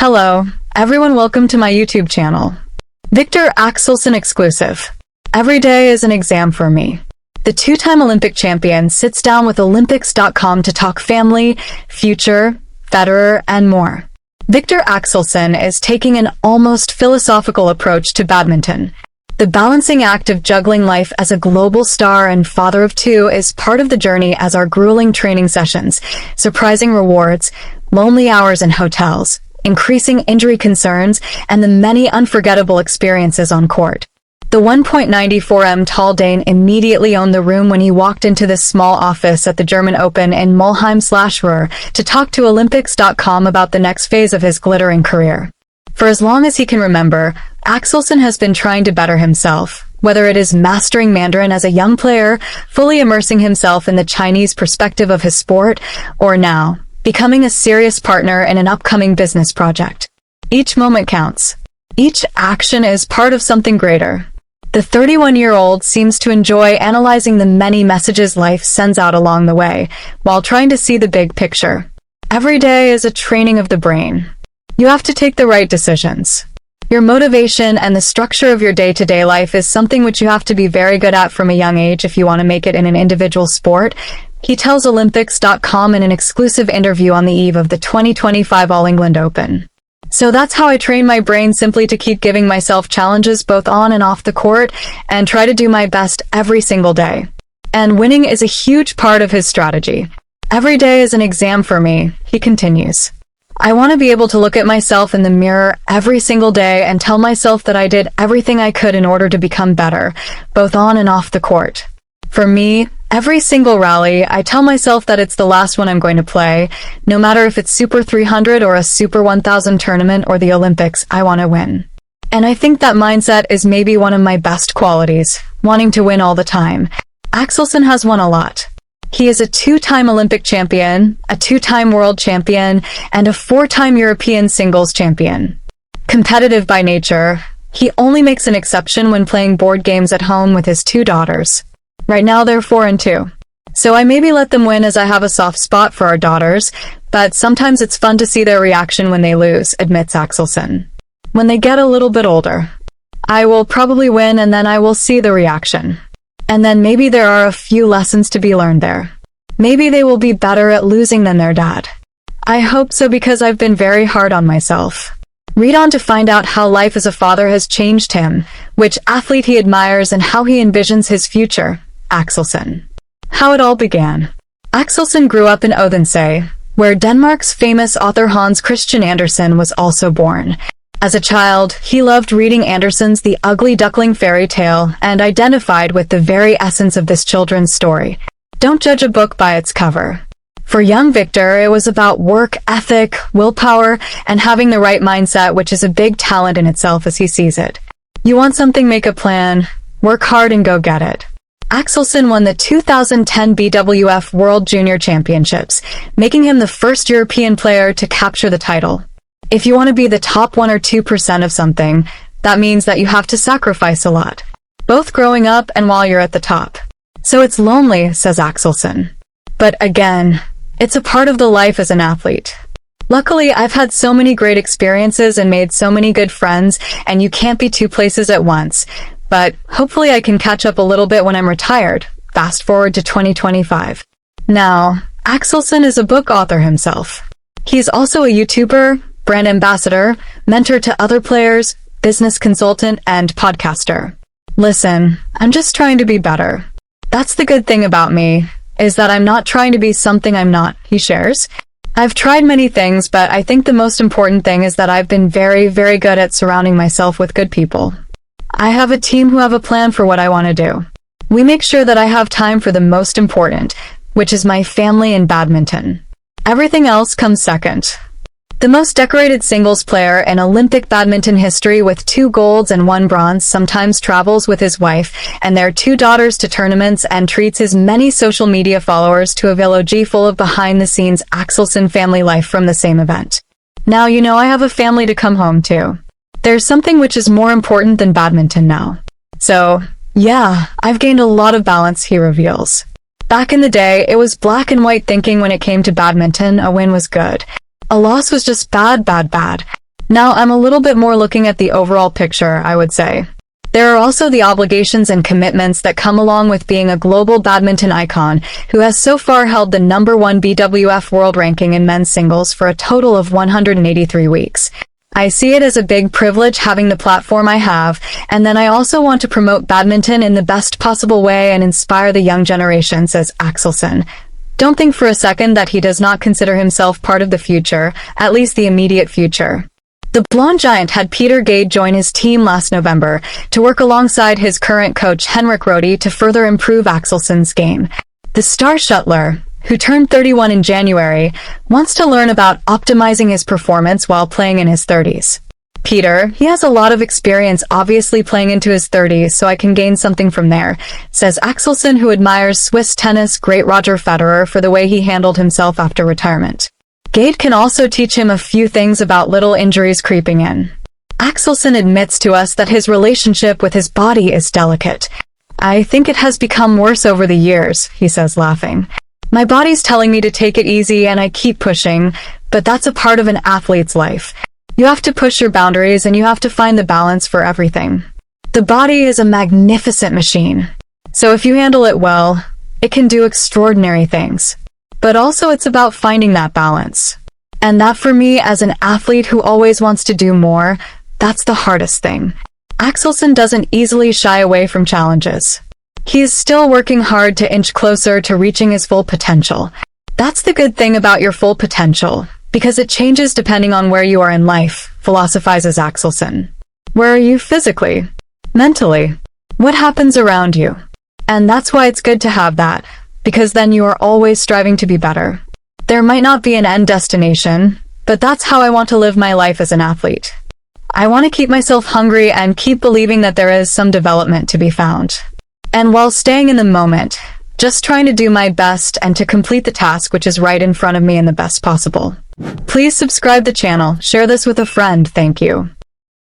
Hello, everyone, welcome to my YouTube channel. Viktor Axelsen exclusive. Every day is an exam for me. The two-time Olympic champion sits down with Olympics.com to talk family, future, Federer, and more. Viktor Axelsen is taking an almost philosophical approach to badminton. The balancing act of juggling life as a global star and father of two is part of the journey, as are grueling training sessions, surprising rewards, lonely hours in hotels, increasing injury concerns, and the many unforgettable experiences on court. The 1.94m tall Dane immediately owned the room when he walked into this small office at the German Open in Mulheim/Ruhr to talk to Olympics.com about the next phase of his glittering career. For as long as he can remember, Axelsen has been trying to better himself, whether it is mastering Mandarin as a young player, fully immersing himself in the Chinese perspective of his sport, or now, becoming a serious partner in an upcoming business project. Each moment counts. Each action is part of something greater. The 31-year-old seems to enjoy analyzing the many messages life sends out along the way, while trying to see the big picture. Every day is a training of the brain. You have to take the right decisions. Your motivation and the structure of your day-to-day life is something which you have to be very good at from a young age if you want to make it in an individual sport, he tells Olympics.com in an exclusive interview on the eve of the 2025 All England Open. So that's how I train my brain, simply to keep giving myself challenges both on and off the court and try to do my best every single day. And winning is a huge part of his strategy. Every day is an exam for me, he continues. I want to be able to look at myself in the mirror every single day and tell myself that I did everything I could in order to become better, both on and off the court. For me, every single rally, I tell myself that it's the last one I'm going to play. No matter if it's Super 300 or a Super 1000 tournament or the Olympics, I want to win. And I think that mindset is maybe one of my best qualities, wanting to win all the time. Axelsen has won a lot. He is a two-time Olympic champion, a two-time world champion, and a four-time European singles champion. Competitive by nature, he only makes an exception when playing board games at home with his two daughters. Right now they're 4 and 2. So I maybe let them win as I have a soft spot for our daughters, but sometimes it's fun to see their reaction when they lose, admits Axelsen. When they get a little bit older, I will probably win and then I will see the reaction. And then maybe there are a few lessons to be learned there. Maybe they will be better at losing than their dad. I hope so, because I've been very hard on myself. Read on to find out how life as a father has changed him, which athlete he admires, and how he envisions his future. Axelsen. How it all began. Axelsen grew up in Odense, where Denmark's famous author Hans Christian Andersen was also born. As a child, he loved reading Andersen's The Ugly Duckling fairy tale and identified with the very essence of this children's story. Don't judge a book by its cover. For young Viktor, it was about work ethic, willpower, and having the right mindset, which is a big talent in itself as he sees it. You want something, make a plan, work hard and go get it. Axelsen won the 2010 BWF World Junior Championships, making him the first European player to capture the title. If you want to be the top 1 or 2% of something, that means that you have to sacrifice a lot, both growing up and while you're at the top. So it's lonely, says Axelsen. But again, it's a part of the life as an athlete. Luckily, I've had so many great experiences and made so many good friends, and you can't be two places at once. But hopefully I can catch up a little bit when I'm retired. Fast forward to 2025. Now, Axelsen is a book author himself. He's also a YouTuber, brand ambassador, mentor to other players, business consultant, and podcaster. Listen, I'm just trying to be better. That's the good thing about me, is that I'm not trying to be something I'm not, he shares. I've tried many things, but I think the most important thing is that I've been very, very good at surrounding myself with good people. I have a team who have a plan for what I want to do. We make sure that I have time for the most important, which is my family and badminton. Everything else comes second. The most decorated singles player in Olympic badminton history, with 2 golds and 1 bronze, sometimes travels with his wife and their 2 daughters to tournaments and treats his many social media followers to a vlog full of behind-the-scenes Axelsen family life from the same event. Now you know I have a family to come home to. There's something which is more important than badminton now. So, yeah, I've gained a lot of balance, he reveals. Back in the day, it was black and white thinking when it came to badminton. A win was good. A loss was just bad, bad, bad. Now I'm a little bit more looking at the overall picture, I would say. There are also the obligations and commitments that come along with being a global badminton icon who has so far held the #1 BWF world ranking in men's singles for a total of 183 weeks. I see it as a big privilege having the platform I have, and then I also want to promote badminton in the best possible way and inspire the young generation, says Axelsen. Don't think for a second that he does not consider himself part of the future, at least the immediate future. The blonde giant had Peter Gade join his team last November to work alongside his current coach Henrik Rode to further improve Axelsen's game. The star shuttler, who turned 31 in January, wants to learn about optimizing his performance while playing in his 30s. Peter, he has a lot of experience obviously playing into his 30s, so I can gain something from there, says Axelsen, who admires Swiss tennis great Roger Federer for the way he handled himself after retirement. Gade can also teach him a few things about little injuries creeping in. Axelsen admits to us that his relationship with his body is delicate. I think it has become worse over the years, he says, laughing. My body's telling me to take it easy and I keep pushing, but that's a part of an athlete's life. You have to push your boundaries and you have to find the balance for everything. The body is a magnificent machine. So if you handle it well, it can do extraordinary things. But also it's about finding that balance. And that for me, as an athlete who always wants to do more, that's the hardest thing. Axelsen doesn't easily shy away from challenges. He is still working hard to inch closer to reaching his full potential. That's the good thing about your full potential, because it changes depending on where you are in life, philosophizes Axelsen. Where are you physically? Mentally? What happens around you? And that's why it's good to have that, because then you are always striving to be better. There might not be an end destination, but that's how I want to live my life as an athlete. I want to keep myself hungry and keep believing that there is some development to be found. And while staying in the moment, just trying to do my best and to complete the task which is right in front of me in the best possible. Please subscribe the channel, share this with a friend, thank you.